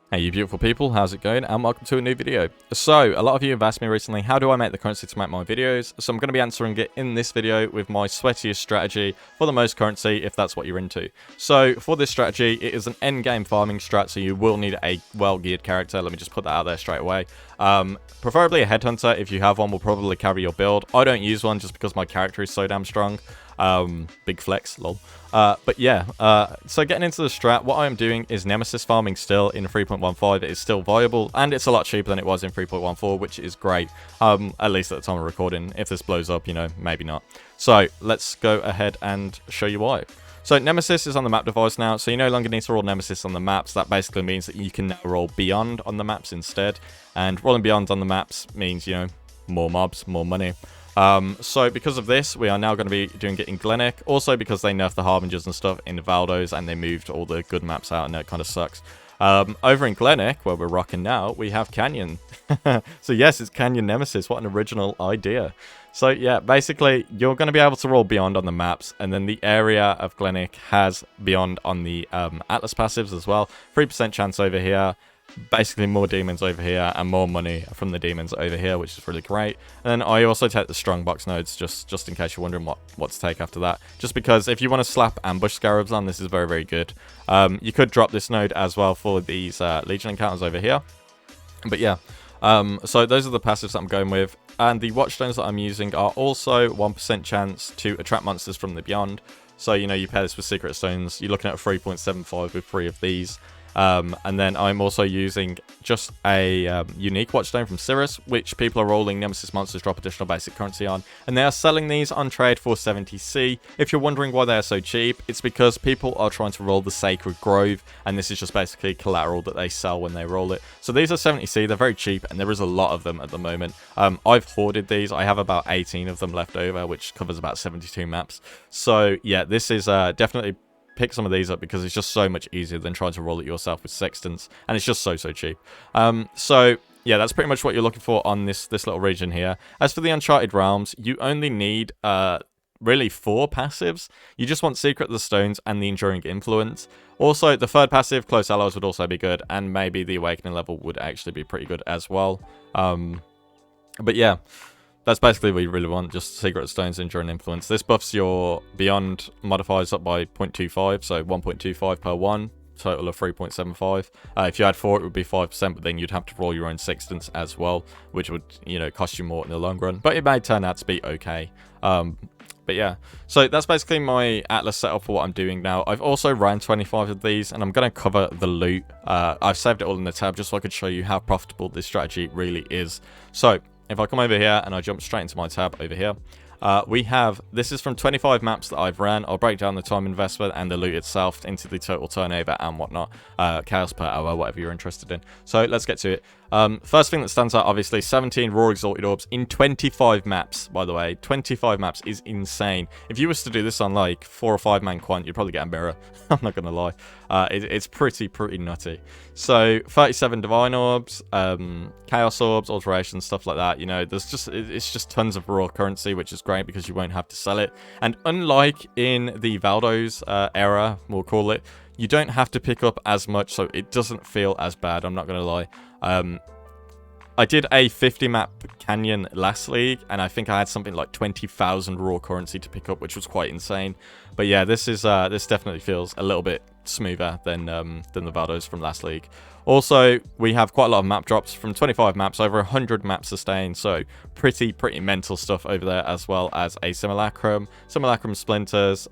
Hey you beautiful people, how's it going, and welcome to a new video. So, a lot of you have asked me recently, how do I make the currency to make my videos? So I'm going to be answering it in this video with my sweatiest strategy for the most currency, if that's what you're into. So, for this strategy, it is an endgame farming strat, so you will need a well-geared character. Let me just put that out there straight away. Preferably a headhunter, if you have one, will probably carry your build. I don't use one just because my character is so damn strong. Big flex, lol. But yeah, so getting into the strat, what I'm doing is Nemesis farming still in 3.15. It is still viable, and it's a lot cheaper than it was in 3.14, which is great. At least at the time of recording. If this blows up, you know, maybe not. So let's go ahead and show you why. So Nemesis is on the map device now, so you no longer need to roll Nemesis on the maps. That basically means that you can now roll Beyond on the maps instead. And rolling Beyond on the maps means, you know, more mobs, more money. So because of this, we are now going to be doing it in Glennick. Also because they nerfed the Harbingers and stuff in Valdos, and they moved all the good maps out, and it kind of sucks. Over in Glennick, where we're rocking now, we have Canyon. So yes, it's Canyon Nemesis. What an original idea. So yeah, basically, you're going to be able to roll Beyond on the maps, and then the area of Glennick has Beyond on the Atlas passives as well. 3% chance over here. Basically more demons over here and more money from the demons over here, which is really great. And then I also take the strongbox nodes just in case you're wondering what to take after that, just because if you want to slap ambush scarabs on, this is very, very good. You could drop this node as well for these legion encounters over here. But yeah, so those are the passives that I'm going with, and the Watchstones that I'm using are also 1% chance to attract monsters from the Beyond. So you know, you pair this with secret stones, you're looking at a 3.75 with 3 of these. And then I'm also using just a unique Watchstone from Cirrus, which people are rolling Nemesis monsters drop additional basic currency on. And they are selling these on trade for 70c. If you're wondering why they are so cheap, it's because people are trying to roll the Sacred Grove, and this is just basically collateral that they sell when they roll it. So these are 70c, they're very cheap, and there is a lot of them at the moment. I've hoarded these, I have about 18 of them left over, which covers about 72 maps. So yeah, this is definitely... pick some of these up because it's just so much easier than trying to roll it yourself with Sextants, and it's just so cheap. So yeah, that's pretty much what you're looking for on this little region here. As for the Uncharted Realms, you only need really 4 passives. You just want Secret of the Stones and the Enduring Influence. Also, the third passive, Close Allies, would also be good, and maybe the Awakening level would actually be pretty good as well. But yeah, that's basically what you really want, just Secret Stones, Enduring Influence. This buffs your Beyond modifiers up by 0.25, so 1.25 per 1, total of 3.75. If you had 4, it would be 5%, but then you'd have to roll your own Sextants as well, which would, you know, cost you more in the long run. But it may turn out to be okay. But yeah, so that's basically my Atlas setup for what I'm doing now. I've also ran 25 of these, and I'm going to cover the loot. I've saved it all in the tab just so I could show you how profitable this strategy really is. So if I come over here and I jump straight into my tab over here, we have, this is from 25 maps that I've ran. I'll break down the time investment and the loot itself into the total turnover and whatnot. Chaos per hour, whatever you're interested in. So let's get to it. First thing that stands out, obviously, 17 raw exalted orbs in 25 maps, by the way. 25 maps is insane. If you was to do this on like 4 or 5 man quant, you'd probably get a mirror. I'm not gonna lie. It's pretty nutty. So 37 divine orbs, chaos orbs, alterations, stuff like that. You know, it's just tons of raw currency, which is great because you won't have to sell it. And unlike in the Valdos era, we'll call it, you don't have to pick up as much, so it doesn't feel as bad, I'm not gonna lie. I did a 50 map Canyon last league, and I think I had something like 20,000 raw currency to pick up, which was quite insane. But yeah, this definitely feels a little bit smoother than the Valdos from last league. Also, we have quite a lot of map drops from 25 maps, over 100 maps sustained, so pretty mental stuff over there, as well as a Simulacrum splinters,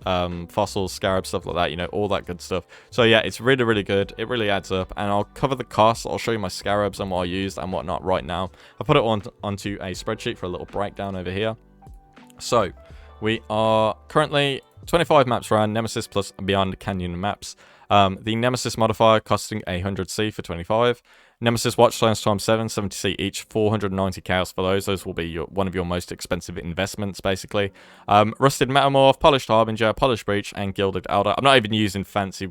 fossils, scarabs, stuff like that, you know, all that good stuff. So yeah, it's really good, it really adds up, and I'll cover the costs, I'll show you my scarabs and what I used and whatnot right now. I put it onto a spreadsheet for a little breakdown over here. So, we are currently 25 maps ran, Nemesis plus Beyond Canyon maps. The Nemesis modifier costing 800c for 25. Nemesis Watchstones times 7, 70c each, 490 chaos for those. Those will be one of your most expensive investments, basically. Rusted Metamorph, Polished Harbinger, Polished Breach, and Gilded Elder. I'm not even using fancy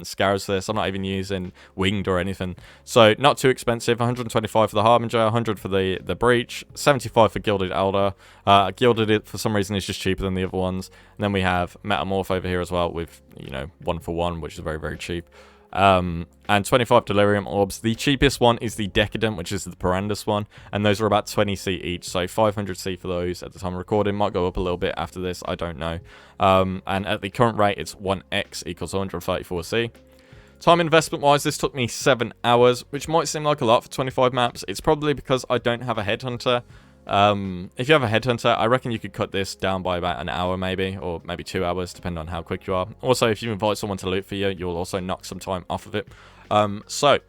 scarabs for this. I'm not even using Winged or anything. So, not too expensive. 125 for the Harbinger, 100 for the Breach, 75 for Gilded Elder. Gilded, it for some reason, is just cheaper than the other ones. And then we have Metamorph over here as well with, you know, 1 for 1, which is very cheap. and 25 delirium orbs. The cheapest one is the decadent, which is the Perandus one, and those are about 20c each, so 500c for those at the time of recording. Might go up a little bit after this, I don't know. And at the current rate, it's 1x equals 134c. Time investment wise, this took me 7 hours, which might seem like a lot for 25 maps. It's probably because I don't have a headhunter. If you have a headhunter, I reckon you could cut this down by about an hour maybe, or maybe 2 hours, depending on how quick you are. Also, if you invite someone to loot for you, you'll also knock some time off of it. So,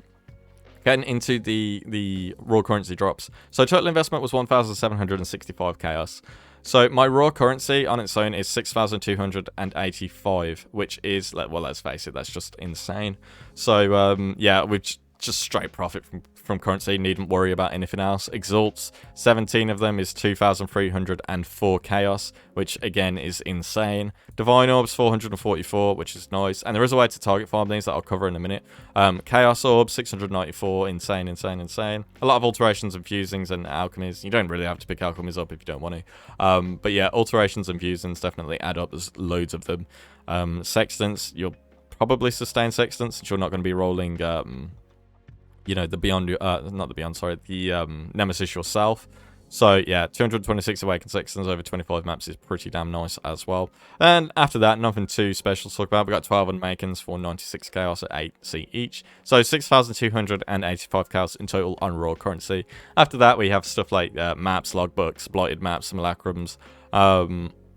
getting into the raw currency drops. So, total investment was 1,765 chaos. So, my raw currency on its own is 6,285, which is, well, let's face it, that's just insane. So, yeah, we've just straight profit from currency, needn't worry about anything else. Exalts, 17 of them is 2,304 chaos, which again is insane. Divine orbs, 444, which is nice, and there is a way to target farm these that I'll cover in a minute. Chaos orbs, 694, insane. A lot of alterations and fusings and alchemies. You don't really have to pick alchemies up if you don't want to, but yeah, alterations and fusings definitely add up. There's loads of them. Sextants, you'll probably sustain sextants since you're not going to be rolling you know, the Beyond, not the Beyond, sorry, the Nemesis yourself. So, yeah, 226 Awakened Sextants over 25 maps is pretty damn nice as well. And after that, nothing too special to talk about. We got 12 Unmakens for 96 Chaos at 8c each. So, 6,285 Chaos in total on raw currency. After that, we have stuff like maps, logbooks, blighted maps, simulacrums.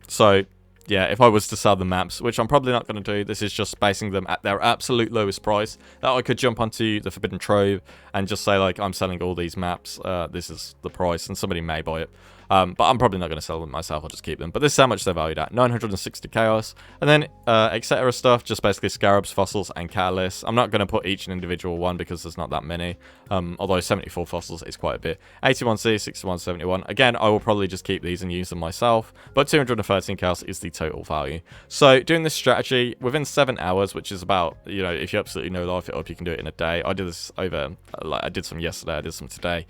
So, yeah, if I was to sell the maps, which I'm probably not going to do, this is just basing them at their absolute lowest price, that I could jump onto the Forbidden Trove and just say, like, I'm selling all these maps, this is the price, and somebody may buy it. But I'm probably not going to sell them myself, I'll just keep them. But this is how much they're valued at, 960 Chaos. And then, etc. stuff, just basically Scarabs, Fossils, and Catalysts. I'm not going to put each an individual one because there's not that many. Although 74 Fossils is quite a bit. 81C, 6171. Again, I will probably just keep these and use them myself. But 213 Chaos is the total value. So, doing this strategy within 7 hours, which is about, you know, if you absolutely know life it up, you can do it in a day. I did this over, like, I did some yesterday, I did some today.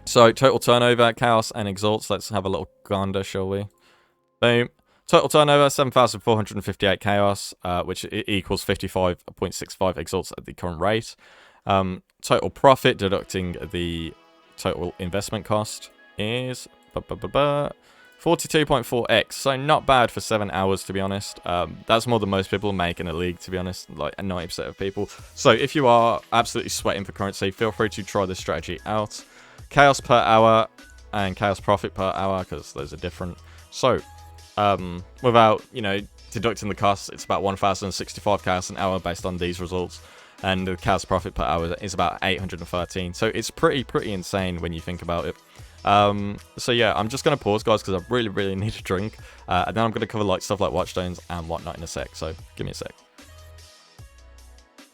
So, total turnover, Chaos, and Exalts. Let's have a little gander, shall we? Boom. Total turnover, 7,458 Chaos, which equals 55.65 Exalts at the current rate. Total profit, deducting the total investment cost, is 42.4x. So, not bad for 7 hours, to be honest. That's more than most people make in a league, to be honest, like 90% of people. So, if you are absolutely sweating for currency, feel free to try this strategy out. Chaos per hour and chaos profit per hour, because those are different. So, without, you know, deducting the costs, it's about 1,065 chaos an hour based on these results. And the chaos profit per hour is about 813. So, it's pretty insane when you think about it. So, yeah, I'm just going to pause, guys, because I really need a drink. And then I'm going to cover like stuff like Watchstones and whatnot in a sec. So, give me a sec.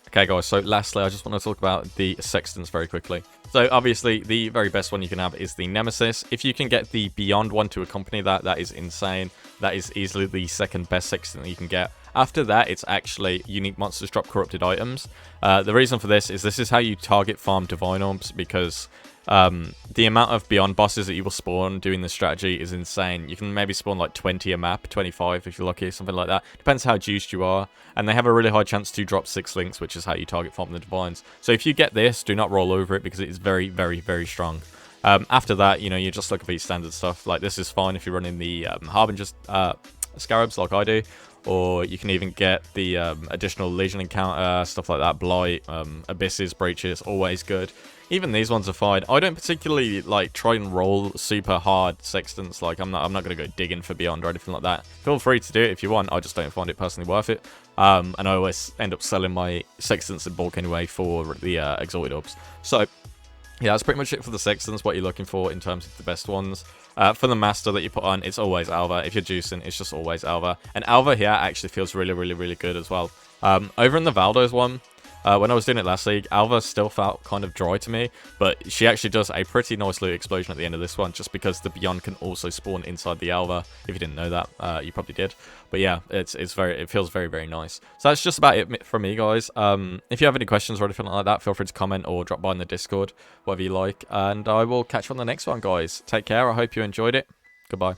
Okay, guys, so lastly, I just want to talk about the Sextants very quickly. So, obviously, the very best one you can have is the Nemesis. If you can get the Beyond one to accompany that, that is insane. That is easily the second best Sextant that you can get. After that, it's actually unique monsters drop corrupted items. The reason for this is how you target farm Divine Orbs, because the amount of Beyond bosses that you will spawn doing this strategy is insane. You can maybe spawn like 20 a map, 25 if you're lucky, something like that. Depends how juiced you are. And they have a really high chance to drop 6 links, which is how you target farm the Divines. So if you get this, do not roll over it because it is very strong. After that, you know, you just look at these standard stuff. Like, this is fine if you're running the Harbinger Scarabs like I do. Or you can even get the additional Legion encounter, stuff like that, Blight, Abysses, Breaches, always good. Even these ones are fine. I don't particularly like try and roll super hard Sextants. Like, I'm not going to go digging for Beyond or anything like that. Feel free to do it if you want. I just don't find it personally worth it. And I always end up selling my Sextants in bulk anyway for the Exalted Orbs. So, yeah, that's pretty much it for the Sextants, what you're looking for in terms of the best ones. For the Master that you put on, it's always Alva. If you're juicing, it's just always Alva. And Alva here actually feels really good as well. Over in the Valdos one, when I was doing it last league, Alva still felt kind of dry to me, but she actually does a pretty nice loot explosion at the end of this one, just because the Beyond can also spawn inside the Alva. If you didn't know that, you probably did. But yeah, it feels very nice. So that's just about it from me, guys. If you have any questions or anything like that, feel free to comment or drop by in the Discord, whatever you like. And I will catch you on the next one, guys. Take care. I hope you enjoyed it. Goodbye.